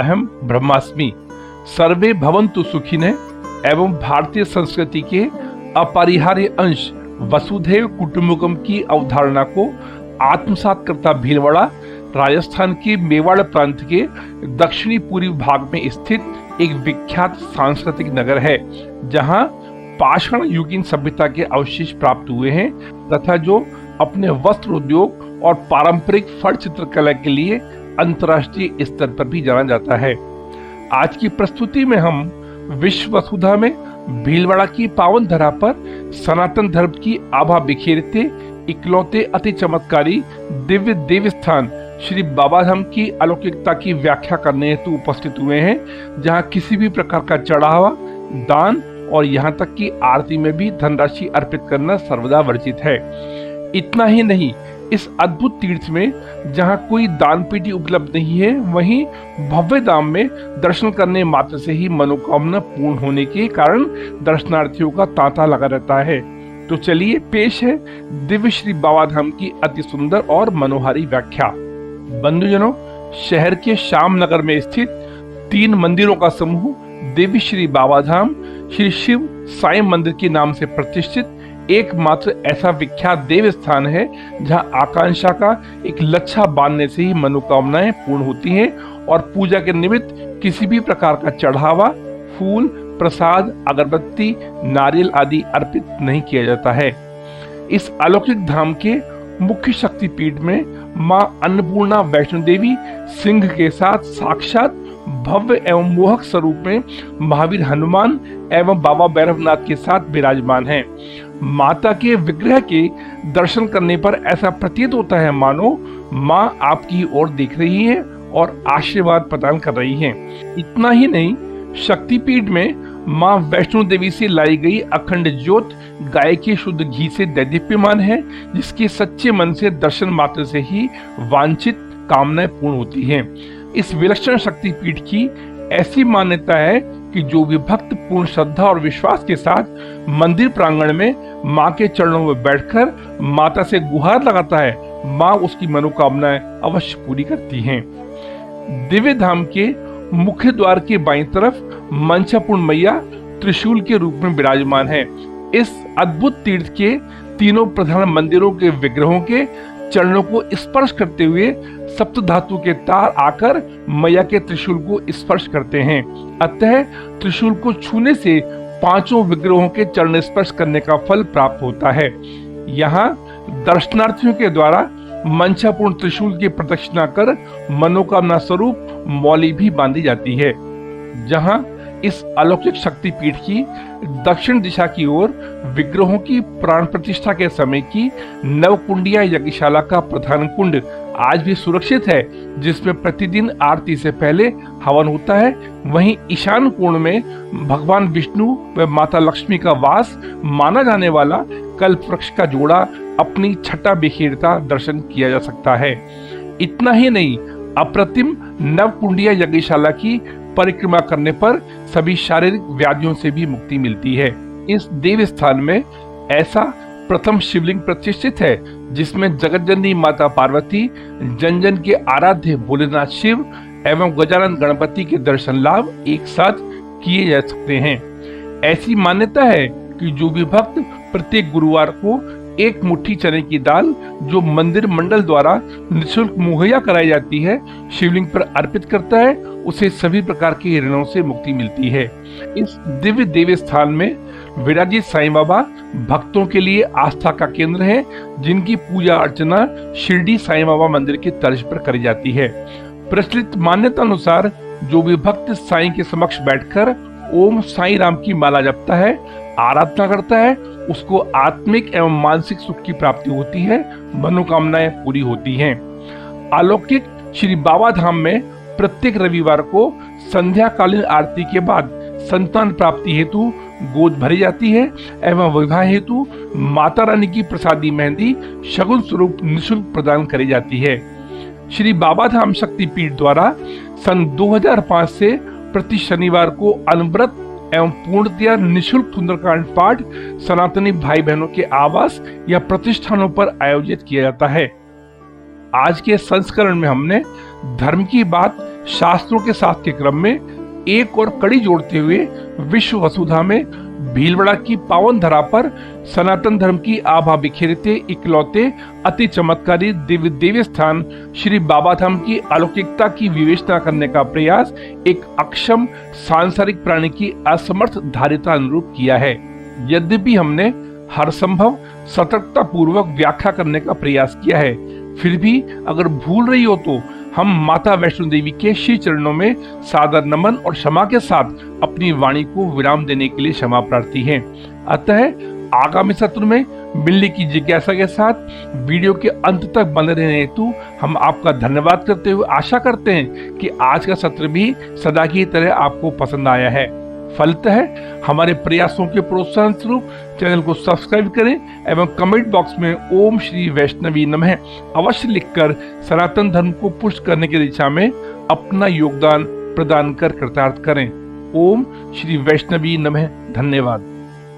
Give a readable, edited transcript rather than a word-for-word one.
अहम ब्रह्मास्मि सर्वे भवन्तु सुखिनः एवं भारतीय संस्कृति के अपरिहार्य अंश वसुधैव कुटुंबकम की अवधारणा को आत्मसात करता भीलवाड़ा राजस्थान के मेवाड़ प्रांत के दक्षिणी पूर्वी भाग में स्थित एक विख्यात सांस्कृतिक नगर है, जहां पाषाण युगीन सभ्यता के अवशेष प्राप्त हुए हैं तथा जो अपने वस्त्र उद्योग और पारंपरिक फट चित्रकला के लिए अंतर्राष्ट्रीय स्तर पर भी जाना जाता है। आज की प्रस्तुति में हम विश्व वसुधा में भीलवाड़ा की पावन धरा पर सनातन धर्म की आभा बिखेरते इकलौते अति चमत्कारी दिव्य देव स्थान श्री बाबाधाम की अलौकिकता की व्याख्या करने हेतु उपस्थित हुए हैं, जहां किसी भी प्रकार का चढ़ावा, दान और यहां तक कि आरती में भी धनराशि अर्पित करना सर्वदा वर्जित है। इतना ही नहीं, इस अद्भुत तीर्थ में जहां कोई दान पेटी उपलब्ध नहीं है, वहीं भव्य धाम में दर्शन करने मात्र से ही मनोकामना पूर्ण होने के कारण दर्शनार्थियों का तांता लगा रहता है। तो चलिए पेश है दिव्य श्री बाबाधाम की अति सुंदर और मनोहारी व्याख्या। बंधुजनों, शहर के श्याम नगर में स्थित 3 मंदिरों का समूह दिव्य श्री बाबाधाम श्री शिव साई मंदिर के नाम से प्रतिष्ठित एकमात्र ऐसा विख्यात देव स्थान है, जहां आकांक्षा का एक लच्छा बांधने से ही मनोकामनाएं पूर्ण होती हैं और पूजा के निमित्त किसी भी प्रकार का चढ़ावा, फूल, प्रसाद, अगरबत्ती, नारियल आदि अर्पित नहीं किया जाता है। इस अलौकिक धाम के मुख्य शक्तिपीठ में मां अन्नपूर्णा वैष्णो देवी सिंह के साथ साक्षात भव्य एवं मोहक स्वरूप में महावीर हनुमान एवं बाबा भैरवनाथ के साथ विराजमान हैं। माता के विग्रह के दर्शन करने पर ऐसा प्रतीत होता है मानो मां आपकी ओर देख रही है और आशीर्वाद प्रदान कर रही हैं। इतना ही नहीं, शक्तिपीठ में मां वैष्णो देवी से लाई गई अखंड ज्योत गाय के शुद्ध घी से दैदीप्यमान है, जिसके सच्चे मन से दर्शन मात्र से ही वांछित कामनाएं पूर्ण होती हैं। इस विलक्षण शक्तिपीठ की ऐसी मान्यता है कि जो भी भक्त पूर्ण श्रद्धा और विश्वास के साथ मंदिर प्रांगण में मां के चरणों में बैठकर माता से गुहार लगाता है, मां उसकी मनोकामनाएं अवश्य पूरी करती हैं। दिव्य धाम के मुख्य द्वार के बाईं तरफ मंचापूर्ण मैया त्रिशूल के रूप में विराजमान है। इस अद्भुत तीर्थ के तीनों प्रधान मंदिरों के विग्रहों के चरणों को स्पर्श करते हुए सप्त धातु के तार आकर मैया के त्रिशूल को स्पर्श करते हैं। अतः त्रिशूल को छूने से 5 विग्रहों के चरण स्पर्श करने का फल प्राप्त होता है। यहाँ दर्शनार्थियों के द्वारा मंचापूर्ण त्रिशूल की प्रदक्षिणा कर मनोकामना स्वरूप मौली भी बांधी जाती है। जहाँ इस अलौकिक शक्तिपीठ की दक्षिण दिशा की ओर विग्रहों की प्राण प्रतिष्ठा के समय की नवकुंडिया यज्ञशाला का प्रधान कुंड आज भी सुरक्षित है, जिसमें प्रतिदिन आरती से पहले हवन होता है। वहीं ईशान कोण में भगवान विष्णु व माता लक्ष्मी का वास माना जाने वाला कल्प वृक्ष का जोड़ा अपनी छटा बिखेरता दर्शन किया जा सकता है। इतना ही नहीं, अप्रतिम नवकुंडिया यज्ञशाला की परिक्रमा करने पर सभी शारीरिक व्याधियों से भी मुक्ति मिलती है। इस देव स्थान में ऐसा प्रथम शिवलिंग प्रतिष्ठित है, जिसमें जगतजननी माता पार्वती, जन जन के आराध्य भोलेनाथ शिव एवं गजानन गणपति के दर्शन लाभ एक साथ किए जा सकते हैं। ऐसी मान्यता है कि जो भी भक्त प्रत्येक गुरुवार को 1 मुट्ठी चने की दाल, जो मंदिर मंडल द्वारा निःशुल्क मुहैया कराई जाती है, शिवलिंग पर अर्पित करता है, उसे सभी प्रकार के ऋणों से मुक्ति मिलती है। इस दिव्य देव स्थान में विराजित साईं बाबा भक्तों के लिए आस्था का केंद्र है, जिनकी पूजा अर्चना शिरडी साईं बाबा मंदिर की तर्ज पर करी जाती है। प्रचलित मान्यता अनुसार जो भी भक्त साईं के समक्ष बैठकर ओम साईं राम की माला जपता है, आराधना करता है, उसको आत्मिक एवं मानसिक सुख की प्राप्ति होती है, मनोकामनाएं पूरी होती हैं। अलौकिक श्री बाबा धाम में प्रत्येक रविवार को संध्याकालीन आरती के बाद संतान प्राप्ति हेतु गोद भरी जाती है एवं विवाह हेतु माता रानी की प्रसादी मेहंदी शगुन स्वरूप निःशुल्क प्रदान करी जाती है। श्री बाबा धाम शक्तिपीठ द्वारा सन 2005 से प्रति शनिवार को अनवरत एवं पूर्णतया निःशुल्क सुंदरकांड पाठ सनातनी भाई बहनों के आवास या प्रतिष्ठानों पर आयोजित किया जाता है। आज के संस्करण में हमने धर्म की बात शास्त्रों के साथ के क्रम में एक और कड़ी जोड़ते हुए विश्व वसुधा में भीलवाड़ा की पावन धरा पर सनातन धर्म की आभा बिखेरते इकलौते अति चमत्कारी दिव्य देवी स्थान श्री बाबा धाम की अलौकिकता की विवेचना करने का प्रयास एक अक्षम सांसारिक प्राणी की असमर्थ धारिता अनुरूप किया है। यद्यपि हमने हर संभव सतर्कता पूर्वक व्याख्या करने का प्रयास किया है, फिर भी अगर भूल रही हो तो हम माता वैष्णो देवी के श्री चरणों में सादर नमन और क्षमा के साथ अपनी वाणी को विराम देने के लिए क्षमा प्रार्थी हैं। अतः आगामी सत्र में मिलने की जिज्ञासा के साथ वीडियो के अंत तक बने रहने हेतु हम आपका धन्यवाद करते हुए आशा करते हैं कि आज का सत्र भी सदा की तरह आपको पसंद आया है। फलतः हमारे प्रयासों के प्रोत्साहन स्वरूप चैनल को सब्सक्राइब करें एवं कमेंट बॉक्स में ओम श्री वैष्णवी नमः अवश्य लिखकर सनातन धर्म को पुष्ट करने की दिशा में अपना योगदान प्रदान कर कृतार्थ करें। ओम श्री वैष्णवी नमः। धन्यवाद।